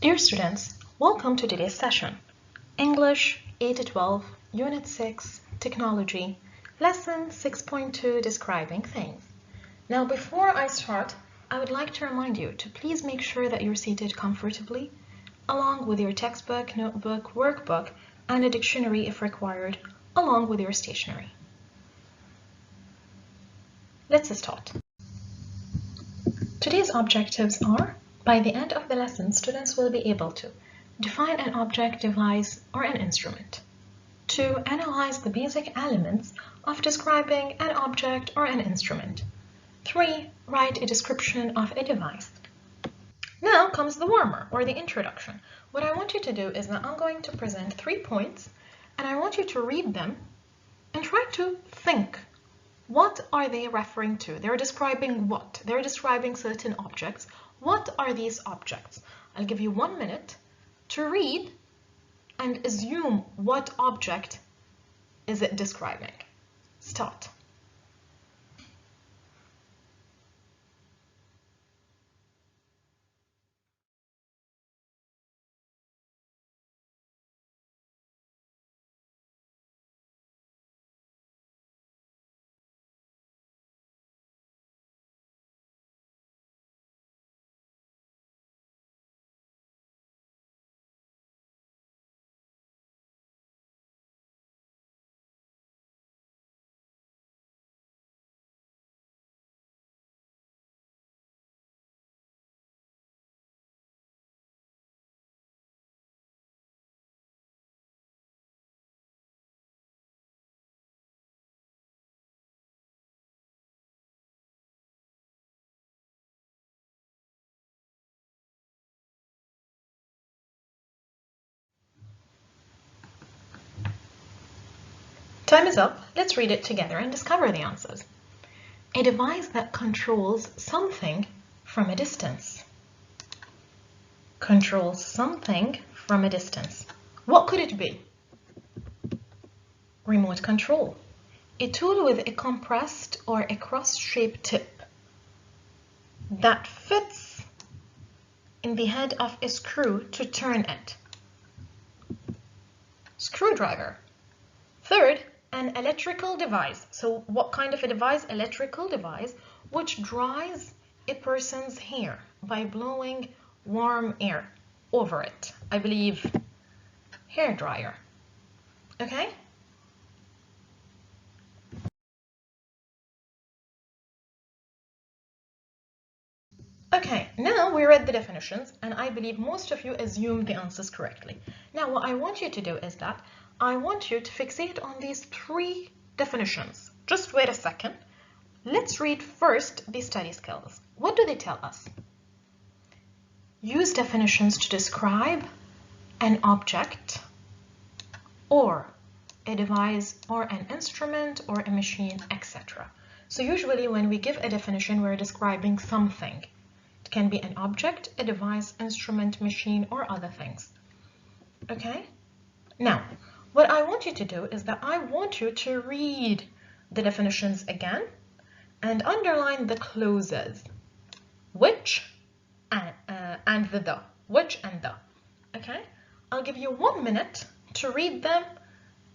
Dear students, welcome to today's session. English 8 to 12, Unit 6, Technology, Lesson 6.2, Describing Things. Now, before I start, I would like to remind you to please make sure that you're seated comfortably, along with your textbook, notebook, workbook, and a dictionary if required, along with your stationery. Let's start. Today's objectives are: by the end of the lesson, students will be able to define an object, device, or an instrument. 2. Analyze the basic elements of describing an object or an instrument. 3. Write a description of a device. Now comes the warmer, or the introduction. What I want you to do is that I'm going to present 3 points, and I want you to read them and try to think. What are they referring to? They're describing what? They're describing certain objects. What are these objects? I'll give you 1 minute to read and assume what object is it describing. Start. Time is up. Let's read it together and discover the answers. A device that controls something from a distance. Controls something from a distance. What could it be? Remote control. A tool with a compressed or a cross-shaped tip that fits in the head of a screw to turn it. Screwdriver. Third, an electrical device. So what kind of a device? Electrical device which dries a person's hair by blowing warm air over it. I believe hair dryer. Okay? Okay, now we read the definitions, and I believe most of you assumed the answers correctly. Now what I want you to do is that I want you to fixate on these 3 definitions. Just wait a second. Let's read first the study skills. What do they tell us? Use definitions to describe an object or a device or an instrument or a machine, etc. So usually when we give a definition, we're describing something. It can be an object, a device, instrument, machine, or other things. Okay? Now, what I want you to do is that I want you to read the definitions again and underline the clauses. Which and the. Which and the. Okay? I'll give you 1 minute to read them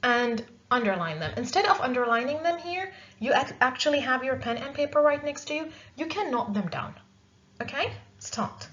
and underline them. Instead of underlining them here, you actually have your pen and paper right next to you. You can note them down. Okay, start.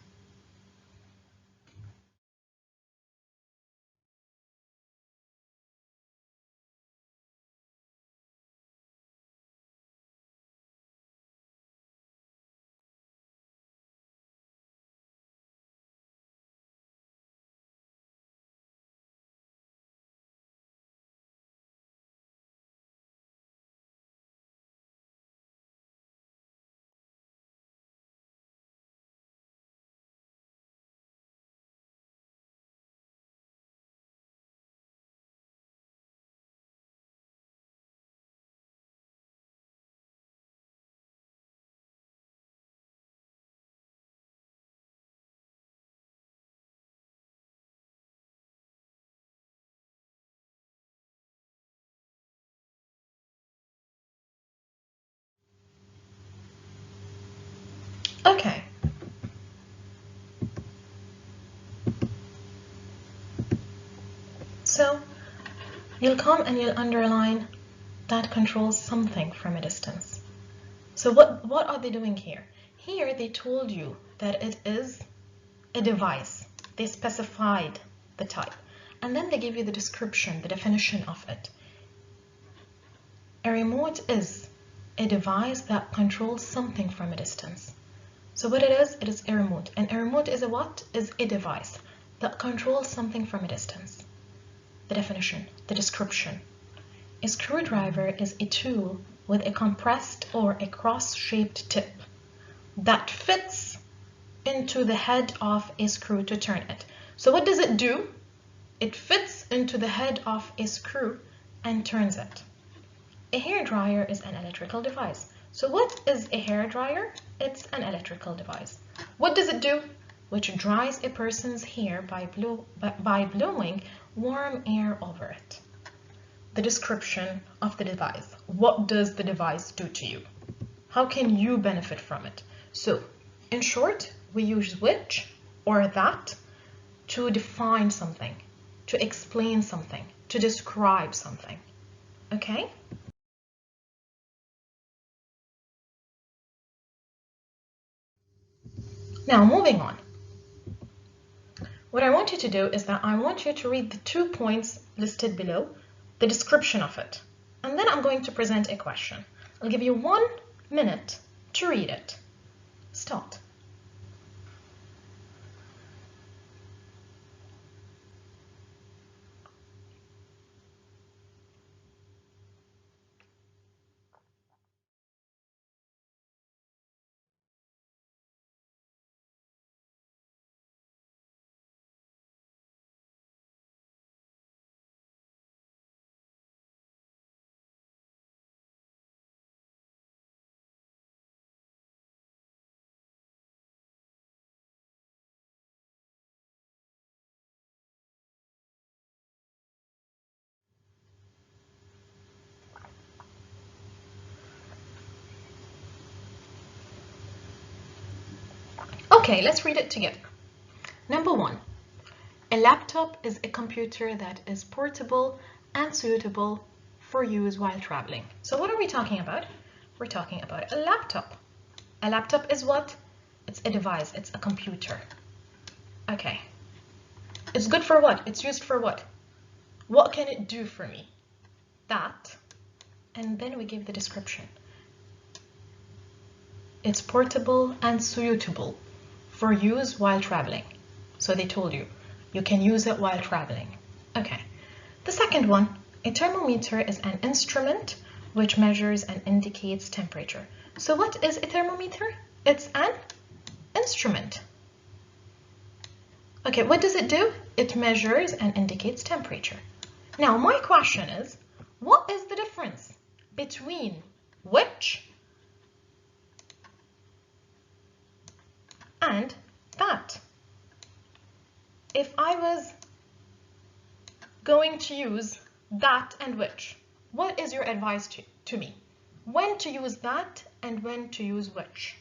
Okay. So you'll come and you'll underline that controls something from a distance. So what are they doing here? Here they told you that it is a device. They specified the type. And then they give you the description, the definition of it. A remote is a device that controls something from a distance. So what it is a remote. And a remote is a what? Is a device that controls something from a distance. The definition, the description. A screwdriver is a tool with a compressed or a cross-shaped tip that fits into the head of a screw to turn it. So what does it do? It fits into the head of a screw and turns it. A hairdryer is an electrical device. So what is a hairdryer? It's an electrical device. What does it do? Which dries a person's hair by blowing warm air over it. The description of the device. What does the device do to you? How can you benefit from it? So, in short, we use which or that to define something, to explain something, to describe something. Okay? Now, moving on. What I want you to do is that I want you to read the 2 points listed below, the description of it. And then I'm going to present a question. I'll give you 1 minute to read it. Start. Okay, let's read it together. Number 1. A laptop is a computer that is portable and suitable for use while traveling. So what are we talking about? We're talking about a laptop. A laptop is what? It's a device. It's a computer. Okay. It's good for what? It's used for what? What can it do for me? That. And then we give the description. It's portable and suitable for use while traveling. So they told you, you can use it while traveling. Okay. The second one, a thermometer is an instrument which measures and indicates temperature. So what is a thermometer? It's an instrument. Okay, what does it do? It measures and indicates temperature. Now, my question is, what is the difference between which and that? If I was going to use that and which, what is your advice to me? When to use that and when to use which?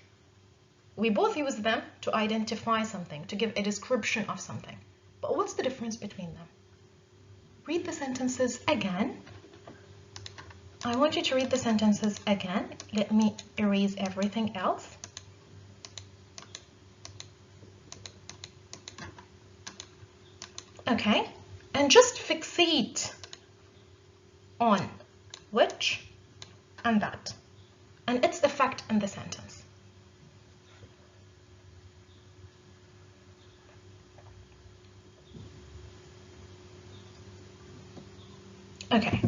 We both use them to identify something, to give a description of something. But what's the difference between them? Read the sentences again. I want you to read the sentences again. Let me erase everything else. Okay, and just fixate on which and that, and its effect in the sentence. Okay.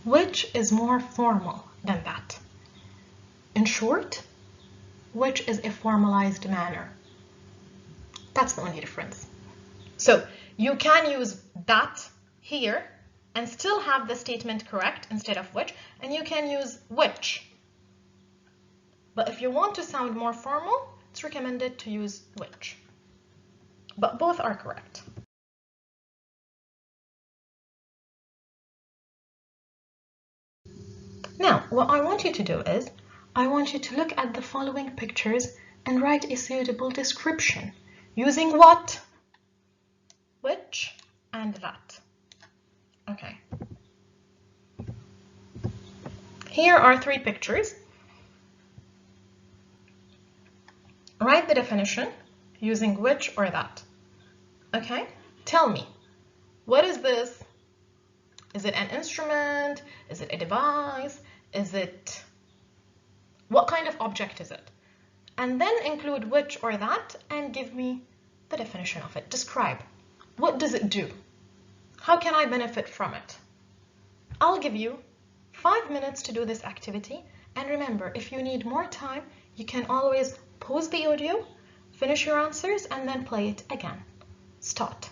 Which is more formal than that? In short, which is a formalized manner. That's the only difference. So you can use that here and still have the statement correct instead of which, and you can use which. But if you want to sound more formal, it's recommended to use which. But both are correct. Now, what I want you to do is, I want you to look at the following pictures and write a suitable description. Using what? Which? and that. Okay. Here are three pictures. Write the definition using which or that. Okay? Tell me, what is this? Is it an instrument? Is it a device? What kind of object is it? And then include which or that and give me the definition of it. Describe. What does it do? How can I benefit from it? I'll give you 5 minutes to do this activity. And remember, if you need more time, you can always pause the audio, finish your answers, and then play it again. Start.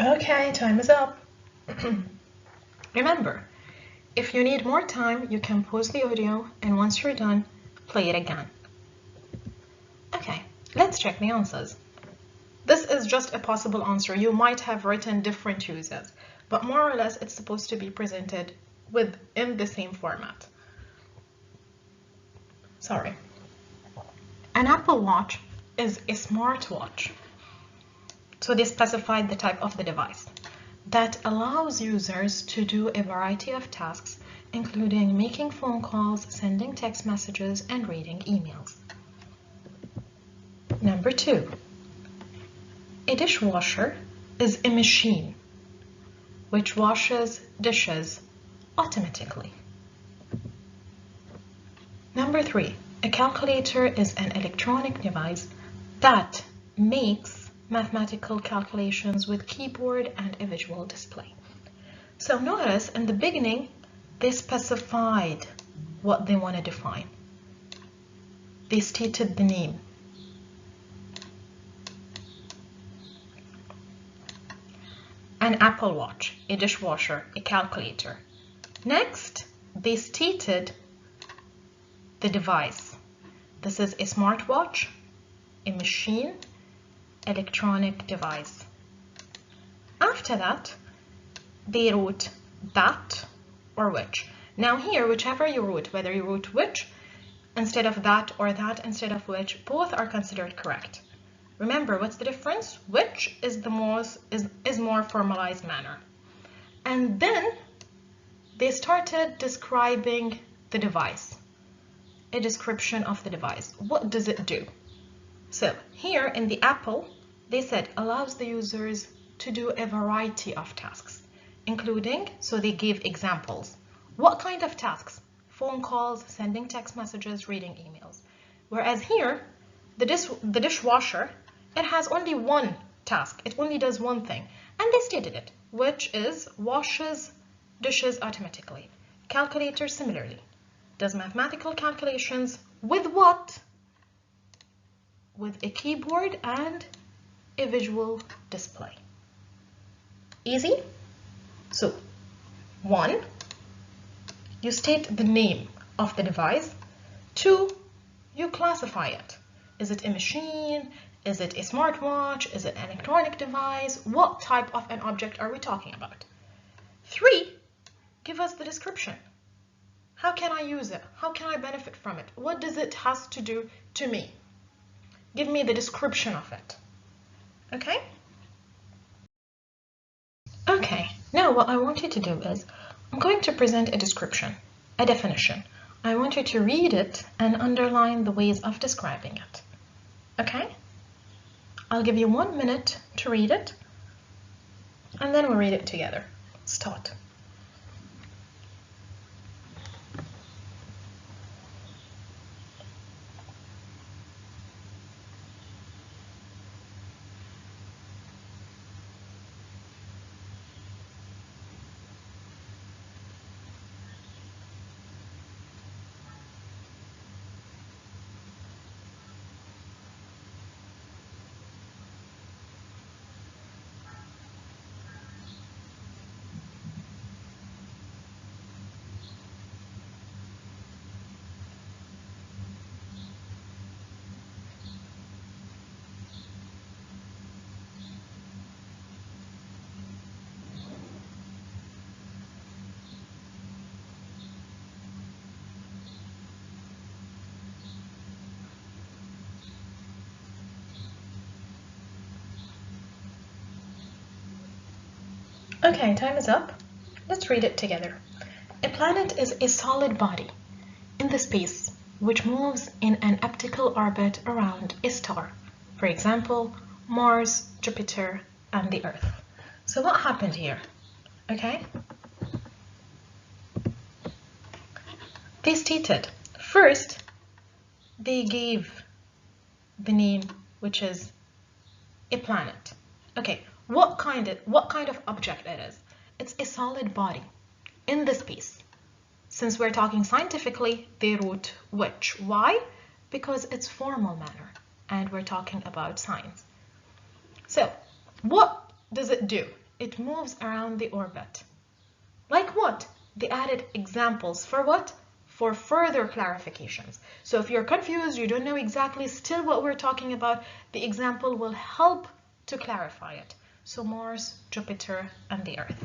Okay, time is up. Remember, if you need more time, you can pause the audio, and once you're done, play it again. Okay, let's check the answers. This is just a possible answer. You might have written different uses, but more or less it's supposed to be presented within the same format. Sorry. An Apple Watch is a smartwatch. So they specified the type of the device that allows users to do a variety of tasks, including making phone calls, sending text messages, and reading emails. Number 2. A dishwasher is a machine which washes dishes automatically. Number 3. A calculator is an electronic device that makes mathematical calculations with keyboard and a visual display. So notice in the beginning, they specified what they want to define. They stated the name. An Apple Watch, a dishwasher, a calculator. Next, they stated the device. This is a smartwatch, a machine, electronic device. After that, they wrote that or which. Now here, whichever you wrote, whether you wrote which instead of that or that instead of which, both are considered correct. Remember, what's the difference? Which is the more formalized manner. And then they started describing the device. A description of the device. What does it do? So here in the Apple, they said allows the users to do a variety of tasks, including, so they gave examples. What kind of tasks? Phone calls, sending text messages, reading emails. Whereas here, the dishwasher, it has only one task. It only does one thing. And they stated it, which is washes dishes automatically. Calculator similarly does mathematical calculations with what? With a keyboard and a visual display. Easy? So, 1, you state the name of the device. 2, you classify it. Is it a machine? Is it a smartwatch? Is it an electronic device? What type of an object are we talking about? 3, give us the description. How can I use it? How can I benefit from it? What does it have to do to me? Give me the description of it. Okay? Okay, now what I want you to do is, I'm going to present a description, a definition. I want you to read it and underline the ways of describing it. Okay? I'll give you 1 minute to read it, and then we'll read it together. Start. Okay, time is up. Let's read it together. A planet is a solid body in the space which moves in an elliptical orbit around a star. For example, Mars, Jupiter, and the Earth. So what happened here? Okay? They stated, first, they gave the name, which is a planet. Okay, what kind of object it is? It's a solid body in the space. Since we're talking scientifically, they wrote which. Why? Because it's formal manner, and we're talking about science. So, what does it do? it moves around the orbit. Like what? They added examples for what? For further clarifications. So if you're confused, you don't know exactly still what we're talking about, the example will help to clarify it. So Mars, Jupiter, and the Earth.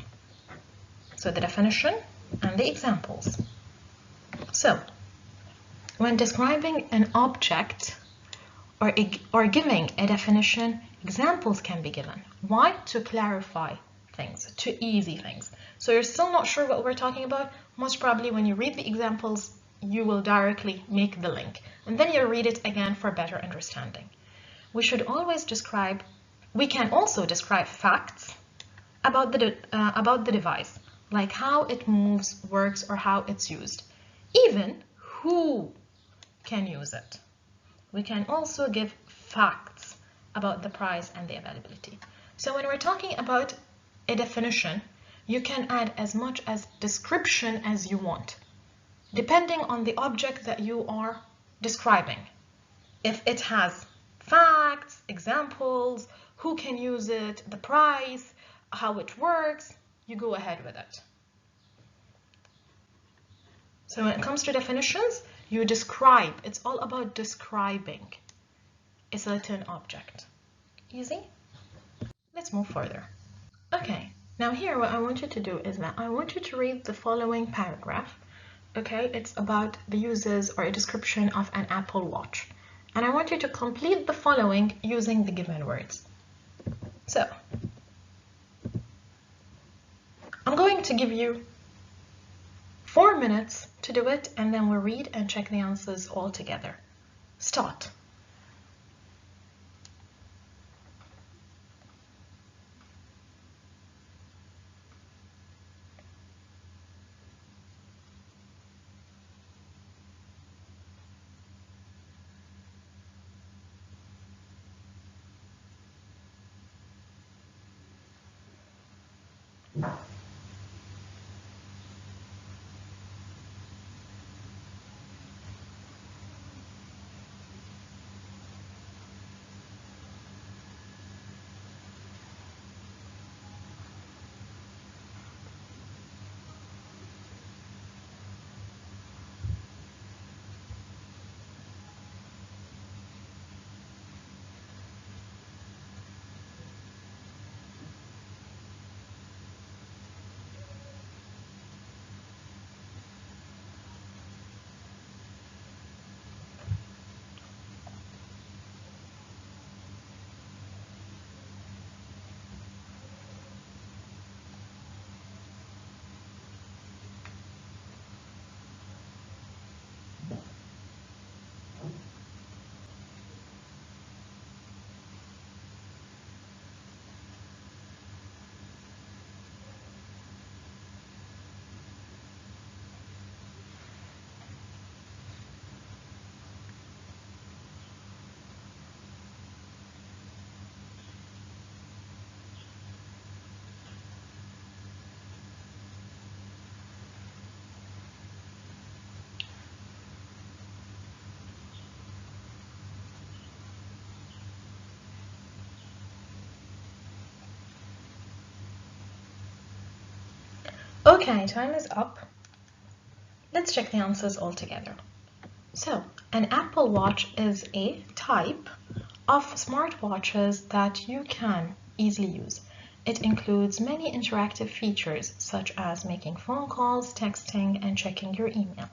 So the definition and the examples. So when describing an object or giving a definition, examples can be given. Why? To clarify things, to easy things. So you're still not sure what we're talking about, most probably when you read the examples, you will directly make the link. And then you'll read it again for better understanding. We should always describe, we can also describe facts about the device, like how it moves, works, or how it's used. Even who can use it. We can also give facts about the price and the availability. So when we're talking about a definition, you can add as much as description as you want, depending on the object that you are describing. If it has facts, examples, who can use it, the price, how it works, you go ahead with it. So when it comes to definitions, you describe. It's all about describing a certain object. Easy? Let's move further. Okay, now here what I want you to do is that I want you to read the following paragraph. Okay, it's about the uses or a description of an Apple Watch. And I want you to complete the following using the given words. So, I'm going to give you 4 minutes to do it, and then we'll read and check the answers all together. Start. Okay, time is up. Let's check the answers all together. So, an Apple Watch is a type of smartwatches that you can easily use. It includes many interactive features such as making phone calls, texting, and checking your email.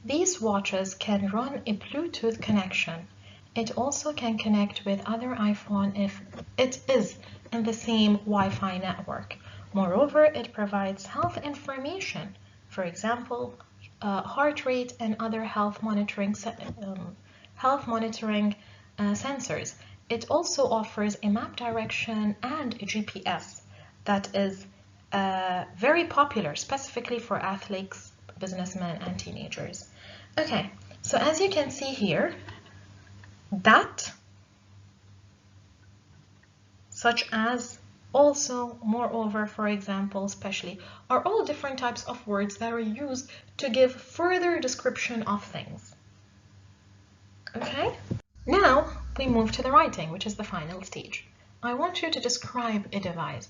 These watches can run a Bluetooth connection. It also can connect with other iPhone if it is in the same Wi-Fi network. Moreover, it provides health information, for example, heart rate and other health monitoring sensors. It also offers a map direction and a GPS that is very popular, specifically for athletes, businessmen, and teenagers. Okay, so as you can see here, that, such as, also, moreover, for example, especially, are all different types of words that are used to give further description of things. Okay? Now, we move to the writing, which is the final stage. I want you to describe a device.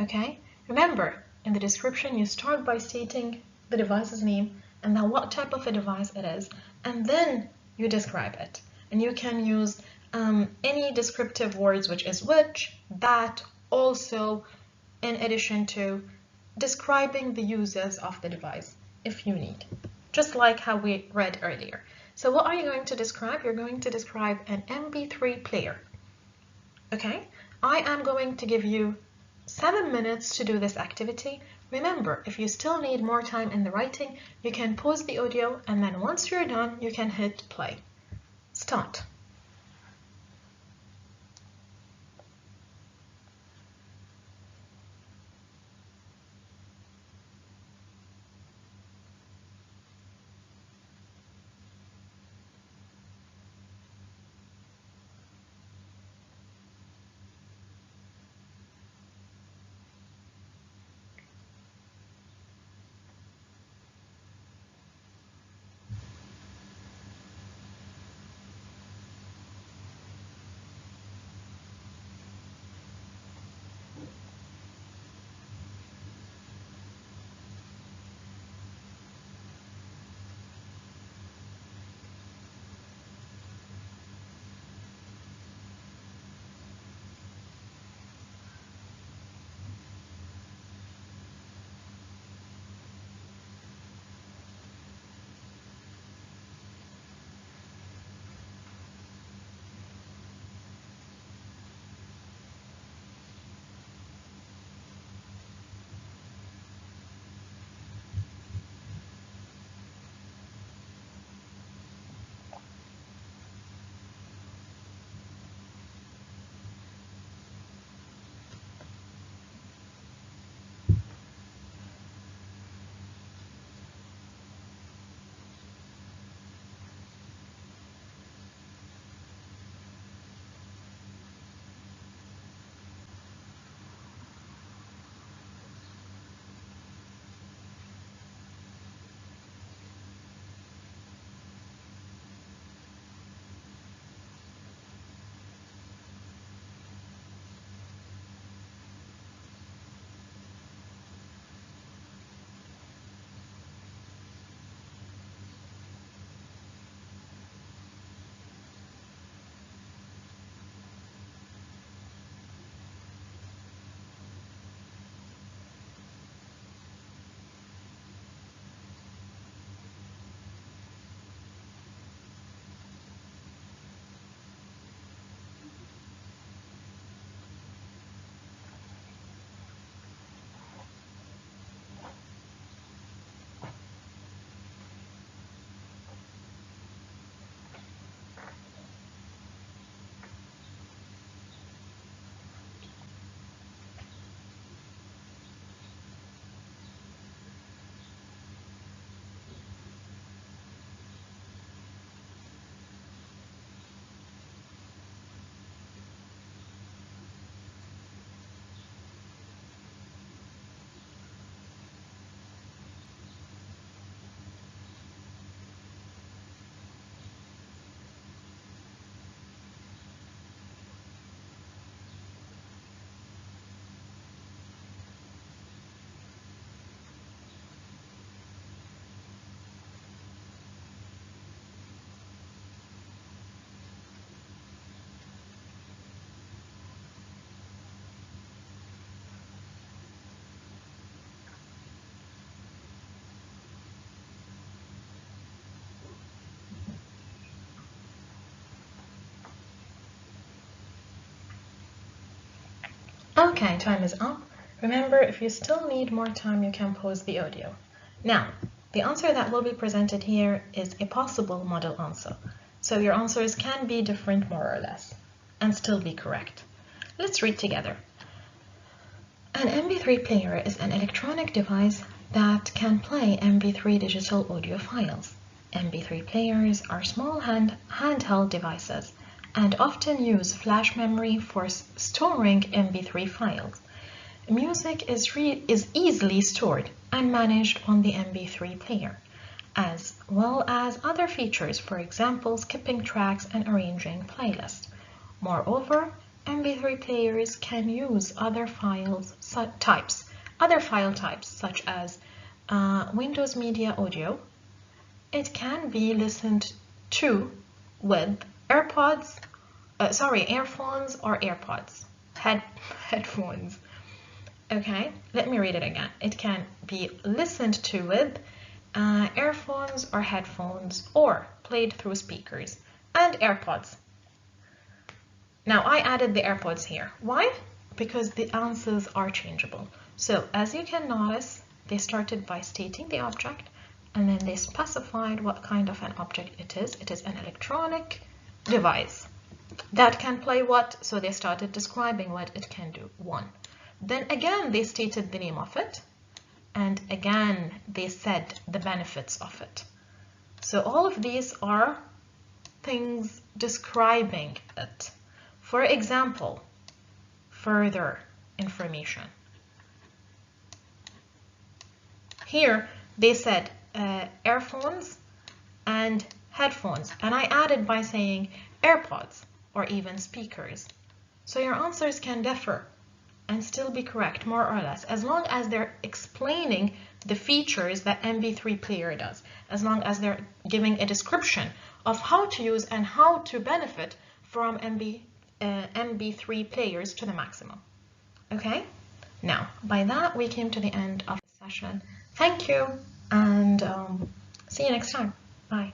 Okay? Remember, in the description, you start by stating the device's name and then what type of a device it is, and then you describe it. And you can use any descriptive words, which is which, that, also, in addition to describing the uses of the device if you need, just like how we read earlier. So what are you going to describe? You're going to describe an MP3 player. Okay, I am going to give you 7 minutes to do this activity. Remember, if you still need more time in the writing, you can pause the audio, and then once you're done, you can hit play. Start. Okay, time is up. Remember, if you still need more time, you can pause the audio. Now, the answer that will be presented here is a possible model answer. So your answers can be different more or less and still be correct. Let's read together. An MP3 player is an electronic device that can play MP3 digital audio files. MP3 players are small handheld devices and often use flash memory for storing MP3 files. Music is easily stored and managed on the MP3 player, as well as other features, for example, skipping tracks and arranging playlists. Moreover, MP3 players can use other file types such as Windows Media Audio. It can be listened to with earphones or AirPods, headphones. Okay, let me read it again. It can be listened to with earphones or headphones, or played through speakers and AirPods. Now I added the AirPods here. Why? Because the answers are changeable. So as you can notice, they started by stating the object, and then they specified what kind of an object it is. It is an electronic device that can play what? So they started describing what it can do. 1. Then again, they stated the name of it, and again, they said the benefits of it. So all of these are things describing it. For example, further information. Here, they said earphones and headphones, and I added by saying AirPods or even speakers. So your answers can differ and still be correct, more or less, as long as they're explaining the features that MP3 player does, as long as they're giving a description of how to use and how to benefit from MP3 players to the maximum. Okay, now by that we came to the end of the session. Thank you, and see you next time. Bye.